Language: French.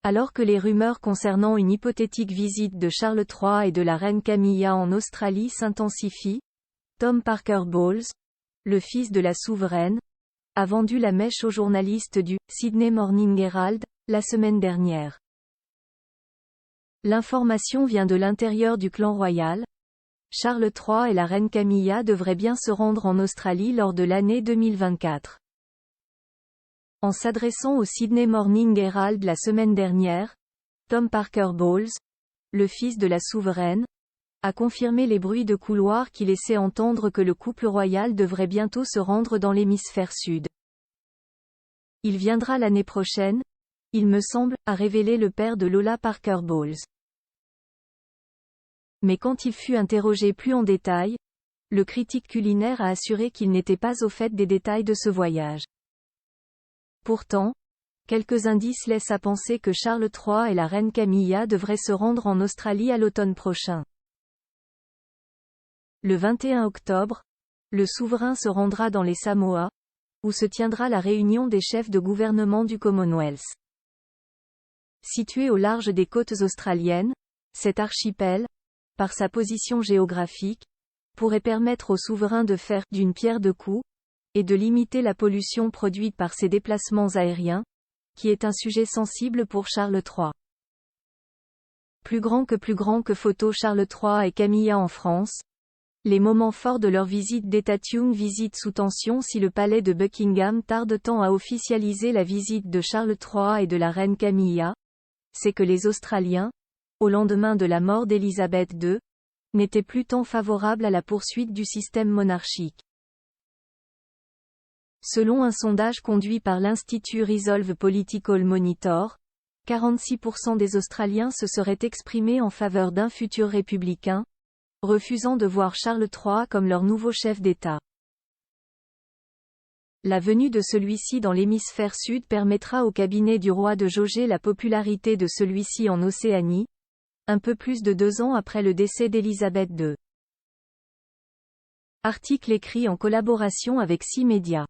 Alors que les rumeurs concernant une hypothétique visite de Charles III et de la reine Camilla en Australie s'intensifient, Tom Parker Bowles, le fils de la souveraine, a vendu la mèche aux journalistes du Sydney Morning Herald la semaine dernière. L'information vient de l'intérieur du clan royal. Charles III et la reine Camilla devraient bien se rendre en Australie lors de l'année 2024. En s'adressant au Sydney Morning Herald la semaine dernière, Tom Parker Bowles, le fils de la souveraine, a confirmé les bruits de couloir qui laissaient entendre que le couple royal devrait bientôt se rendre dans l'hémisphère sud. Il viendra l'année prochaine, il me semble, a révélé le père de Lola Parker Bowles. Mais quand il fut interrogé plus en détail, le critique culinaire a assuré qu'il n'était pas au fait des détails de ce voyage. Pourtant, quelques indices laissent à penser que Charles III et la reine Camilla devraient se rendre en Australie à l'automne prochain. Le 21 octobre, le souverain se rendra dans les Samoa, où se tiendra la réunion des chefs de gouvernement du Commonwealth. Situé au large des côtes australiennes, cet archipel, par sa position géographique, pourrait permettre au souverain de faire d'une pierre deux coups, et de limiter la pollution produite par ses déplacements aériens, qui est un sujet sensible pour Charles III. Plus grand que photo Charles III et Camilla en France. Les moments forts de leur visite d'État-Young visite sous tension si le palais de Buckingham tarde tant à officialiser la visite de Charles III et de la reine Camilla, c'est que les Australiens, au lendemain de la mort d'Élisabeth II, n'étaient plus tant favorables à la poursuite du système monarchique. Selon un sondage conduit par l'Institut Resolve Political Monitor, 46% des Australiens se seraient exprimés en faveur d'un futur républicain, refusant de voir Charles III comme leur nouveau chef d'État. La venue de celui-ci dans l'hémisphère sud permettra au cabinet du roi de jauger la popularité de celui-ci en Océanie, un peu plus de 2 ans après le décès d'Élisabeth II. Article écrit en collaboration avec 6 médias.